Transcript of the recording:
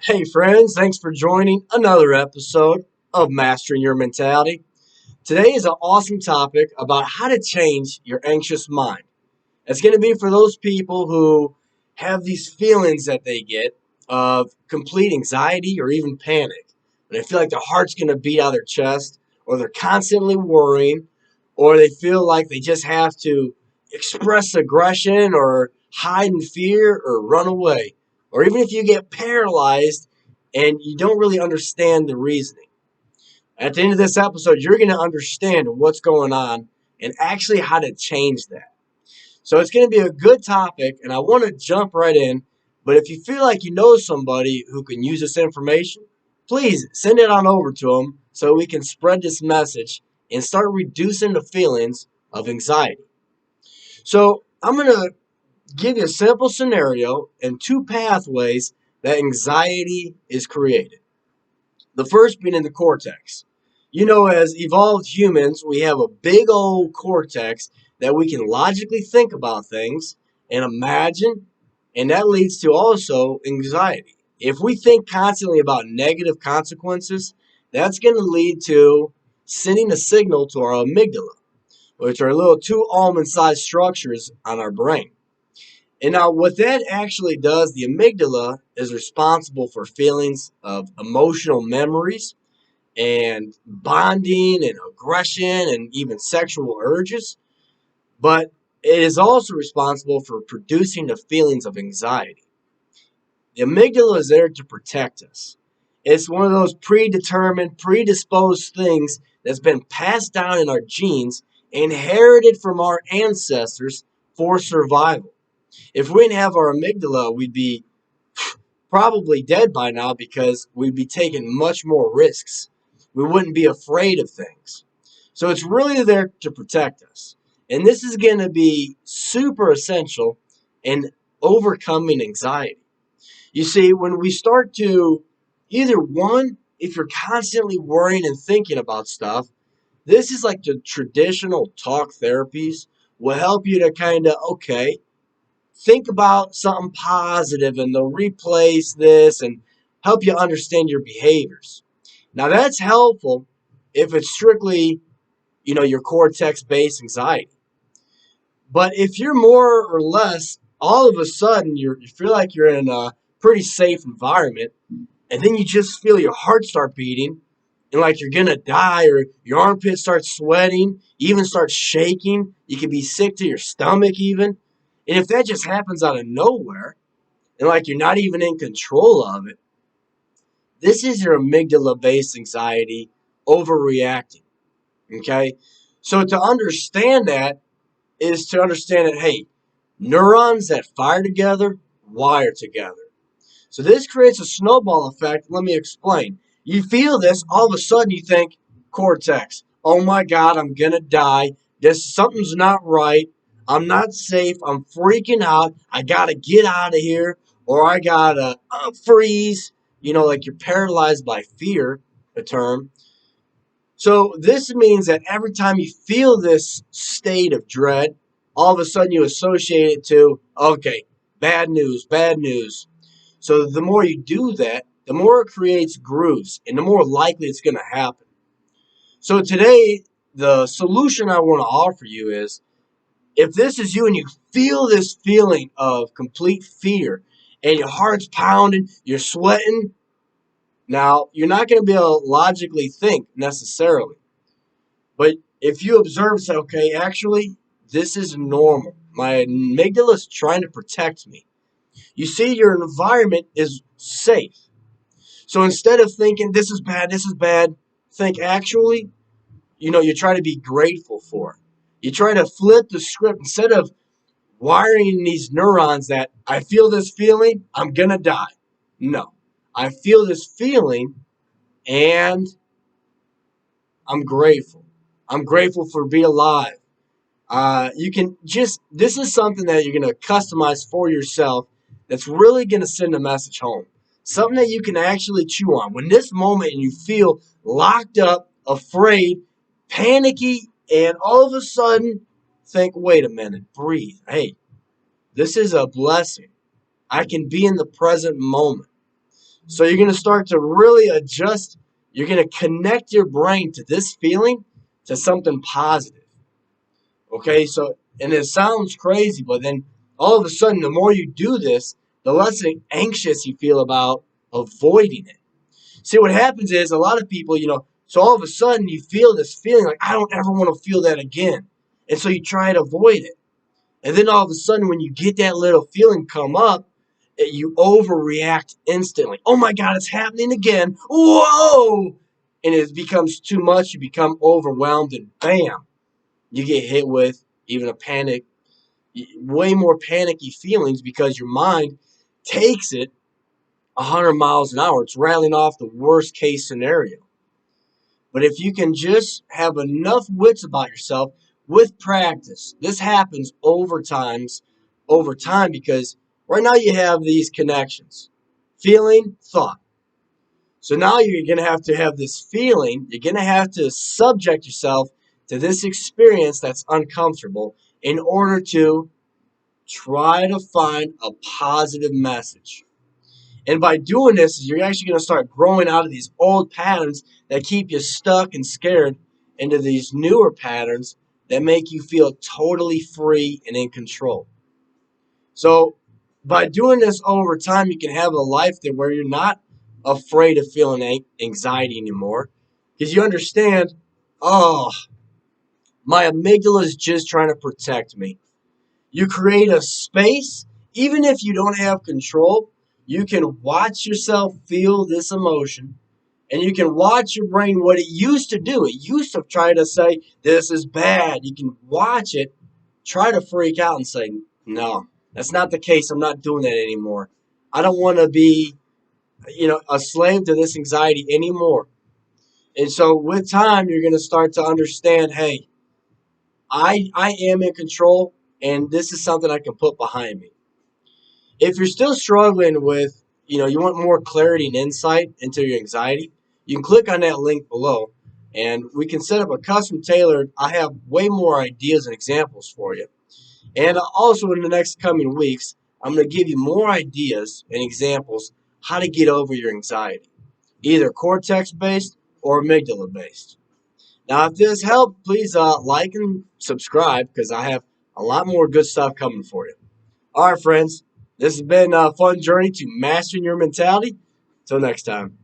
Hey, friends, thanks for joining another episode of Mastering Your Mentality. Today is an awesome topic about how to change your anxious mind. It's going to be for those people who have these feelings that they get of complete anxiety or even panic. And they feel like their heart's going to beat out of their chest, or they're constantly worrying, or they feel like they just have to express aggression or hide in fear or run away. Or even if you get paralyzed and you don't really understand the reasoning. At the end of this episode, you're going to understand what's going on and actually how to change that. So it's going to be a good topic, and I want to jump right in. But if you feel like you know somebody who can use this information, please send it on over to them so we can spread this message and start reducing the feelings of anxiety. So I'm going to give you a simple scenario and two pathways that anxiety is created. The first being in the cortex. You know, as evolved humans, we have a big old cortex that we can logically think about things and imagine, and that leads to also anxiety. If we think constantly about negative consequences, that's going to lead to sending a signal to our amygdala, which are little two almond sized structures on our brain. And now, what that actually does, the amygdala is responsible for feelings of emotional memories and bonding and aggression and even sexual urges, but it is also responsible for producing the feelings of anxiety. The amygdala is there to protect us. It's one of those predetermined, predisposed things that's been passed down in our genes, inherited from our ancestors for survival. If we didn't have our amygdala, we'd be probably dead by now because we'd be taking much more risks. We wouldn't be afraid of things. So it's really there to protect us. And this is going to be super essential in overcoming anxiety. You see, when we start to either one, if you're constantly worrying and thinking about stuff, this is like the traditional talk therapies will help you to kind of, okay, think about something positive and they'll replace this and help you understand your behaviors. Now that's helpful if it's strictly, your cortex based anxiety. But if you're more or less, all of a sudden you feel like you're in a pretty safe environment, and then you just feel your heart start beating and like you're gonna die, or your armpit starts sweating, even starts shaking. You can be sick to your stomach even. And if that just happens out of nowhere, and like you're not even in control of it, this is your amygdala based anxiety overreacting. Okay? So to understand that is to understand that, hey, neurons that fire together wire together. So this creates a snowball effect. Let me explain. You feel this, all of a sudden you think cortex. Oh my God, I'm gonna die. Something's not right. I'm not safe. I'm freaking out. I gotta get out of here, or I gotta freeze. Like you're paralyzed by fear, a term. So this means that every time you feel this state of dread, all of a sudden you associate it to, okay, bad news, bad news. So the more you do that, the more it creates grooves and the more likely it's going to happen. So today, the solution I want to offer you is, if this is you and you feel this feeling of complete fear and your heart's pounding, you're sweating, now you're not going to be able to logically think necessarily. But if you observe, say, okay, actually, this is normal. My amygdala is trying to protect me. You see, your environment is safe. So instead of thinking this is bad, think actually, you try to be grateful for it. You try to flip the script instead of wiring these neurons that I feel this feeling, I'm gonna die. No, I feel this feeling and I'm grateful. I'm grateful for being alive. You can just, this is something that you're going to customize for yourself that's really going to send a message home. Something that you can actually chew on. When this moment and you feel locked up, afraid, panicky, and all of a sudden think, wait a minute, breathe. Hey, this is a blessing. I can be in the present moment. So you're going to start to really adjust. You're going to connect your brain to this feeling to something positive. Okay, so, and it sounds crazy, but then all of a sudden, the more you do this, the less anxious you feel about avoiding it. See, what happens is a lot of people, so all of a sudden you feel this feeling like, I don't ever want to feel that again. And so you try to avoid it. And then all of a sudden, when you get that little feeling come up, you overreact instantly. Oh my God, it's happening again. Whoa! And it becomes too much. You become overwhelmed, and bam, you get hit with even a panic, way more panicky feelings because your mind takes it 100 miles an hour. It's rattling off the worst case scenario. But if you can just have enough wits about yourself with practice, this happens over time because right now you have these connections. Feeling, thought. So now you're going to have this feeling. You're going to have to subject yourself to this experience that's uncomfortable in order to try to find a positive message. And by doing this, you're actually going to start growing out of these old patterns that keep you stuck and scared into these newer patterns that make you feel totally free and in control. So, by doing this over time, you can have a life that where you're not afraid of feeling anxiety anymore because you understand, oh, my amygdala is just trying to protect me. You create a space, even if you don't have control, you can watch yourself feel this emotion and you can watch your brain what it used to do. It used to try to say, this is bad. You can watch it, try to freak out and say, no, that's not the case. I'm not doing that anymore. I don't want to be, a slave to this anxiety anymore. And so with time, you're going to start to understand, hey, I am in control and this is something I can put behind me. If you're still struggling with, you want more clarity and insight into your anxiety, you can click on that link below and we can set up a custom tailored. I have way more ideas and examples for you. And also in the next coming weeks, I'm going to give you more ideas and examples how to get over your anxiety, either cortex based or amygdala based. Now, if this helped, please like and subscribe because I have a lot more good stuff coming for you. All right, friends, this has been a fun journey to mastering your mentality. Till next time.